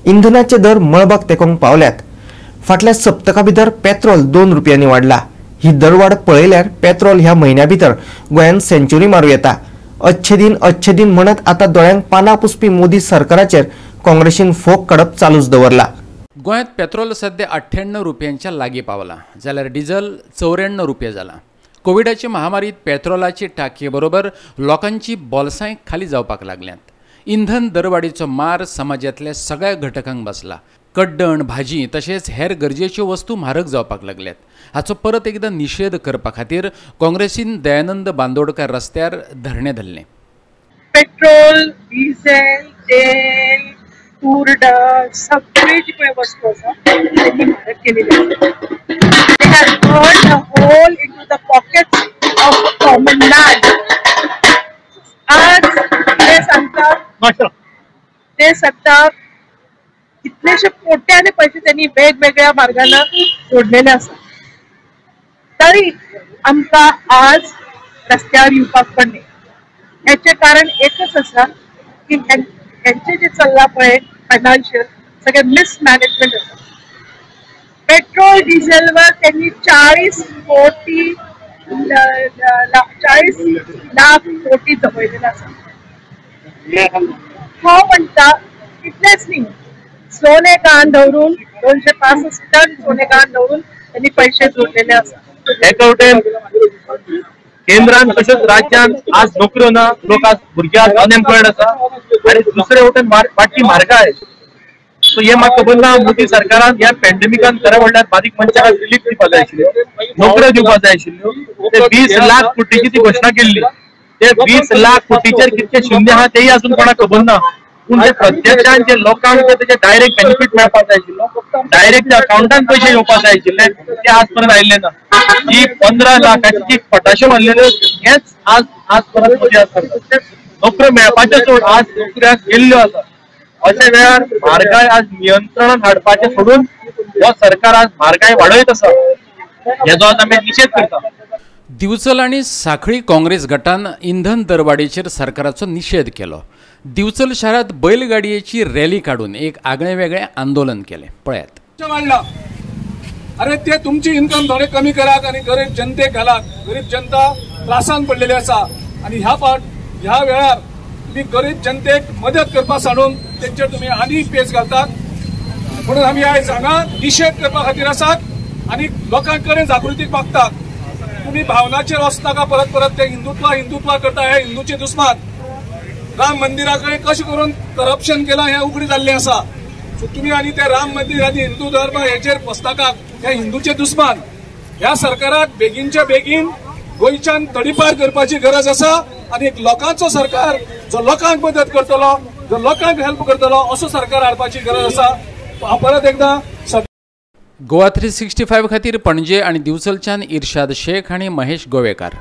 इंधनाचे दर मळबाक तेकोंक पावल्यात। फाटल्या सप्तका भितर पेट्रोल 2 रुपयांनी वाढला। ही दरवाड पळयल्यार पेट्रोल ह्या म्हयन्या भितर गोंयांत सेंच्युरी मारू येता। अच्छे दिन म्हणत आता दोळ्यांक पानां पुसपी मोदी सरकाराचेर काँग्रेसीन फोग काडप चालूच दवरला। गोंयांत पेट्रोल सध्या 98 रुपयांच्या लागीं पावला, जाल्यार डिझेल 94 रुपये जाला। कोविडाची महामारीत पेट्रोलाची टांकये बरोबर लोकांची बोलसांय खाली जावपाक लागल्यांत। इंधन दरवाडीचो मार समाजांतल्या सगळ्या घटकांक बसला। कड्डण, भाजी तशेंच हेर गरजेच्यो वस्तू म्हारग जावपाक लागल्यात। हाचो परत एकदा निशेध करपा खातीर काँग्रेसीन दयानंद बांदोडकार रस्त्यार धरणे धरले। पेट्रोल, डिझेल, तेल, तूर सगळी जी काही वस्तू आसा त्यांनी म्हारग केलेली आसा। They have burned a hole into the pockets of common man. आज ते सांगतात कितलेशे कोट्याने पैसे त्यांनी वेगवेगळ्या मार्गाने जोडलेले असतात, तरी आमकां आज रस्त्यावर येवपाक पडले। याचे कारण एकच आसा की यांचे जे चल्ला पळय फायनान्शियल सगळे मिसमॅनेजमेंट आसा। पेट्रोल डिझेलवर त्यांनी 40 लाख कोटी जमयलेले आसा। हो म्हणटा इतलेच न्ही, सोने गहाण दवरून 265 टन सोने गहाण दवरून त्यांनी पैसे जोडलेले आसा। केंद्रान तसेच राज्यान आज नोकऱ्यो ना, लोक आज भुरग्याक अनएम्प्लॉयड आसा आणि दुसरे वटेन वाडटी म्हारगाय। सो हे म्हाका खबर ना, मोदी सरकारान ह्या पॅन्डेमिकान खऱ्या म्हणल्यार बारीक मनशांक रिलीफ दिवपाक जाय आशिल्ल्यो, नोकऱ्यो दिवपाक जाय आशिल्ल्यो। ते 20 लाख कोटीची ती घोषणा केल्ली, ते 20 लाख कोटीचेर कितके शुन्य आहा तेही अजून कोणाक खबर ना। पूण ते प्रत्यक्षान जे लोकांक तेजे डायरेक्ट बेनिफिट मेळपाक जाय आशिल्लो, डायरेक्ट अकाउंटान पैसे येवपाक जाय आशिल्ले, ते आज पर्यंत आयिल्ले ना। ही 15 लाखाची जी फटाशे मारलेले हेच आज परत मोदी सरकार नोकऱ्यो मेळपाचे सोड आज नोकऱ्याक गेल्ल्यो आसा। अशा वेळार म्हारगाय आज नियंत्रणात हाडपाचे सोडून हो सरकार आज म्हारगाय वाडयत आसा, हेजो आज आमी निशेध करता। दिवचल आणि साखळी काँग्रेस गटान इंधन दरवाडीचेर सरकाराचो निशेध केलो। दिवचल शारात बैलगाडयेची रॅली काढून एक आगळे वेगळे आंदोलन केले। पळयात। वाढला, अरे ते तुमची इन्कम थोडे कमी करात आणि गरीब जनतेक घालात। गरीब जनता त्रासान पडलेली आसा आणि ह्या वेळार तुम्ही गरीब जनतेक मदत करपा सांडून त्यांचेर तुम्ही आनी पेच घालतात। म्हणून आम्ही आयज हांगा निशेध करपा खातीर आसात आणि लोकांकडे जागृतीक मागतात। तुम्ही भावनाचेर वचनाका परत ते हिंदुत्व करता, हे हिंदूचे दुस्मान। राम मंदिराकडे कशें करून करप्शन केला हे उघडी जाल्लें आसा। सो तुम्ही आणि ते राम मंदिर आणि हिंदू धर्म हेचेर वचनाका, हे हिंदूचे दुस्मान। ह्या सरकाराक बेगीनच्या बेगीन गोंयच्यान तडीपार करपाची गरज आसा आणि एक लोकांचो सरकार जो लोकांक मदत करतलो, जो लोकांक हेल्प करतलो असो सरकार हाडपाची गरज आसा। हांव परत एकदा गोवा 365 खातीर पणजे आणि दिवचलच्यान इर्शाद शेख आणि महेश गोवेकार।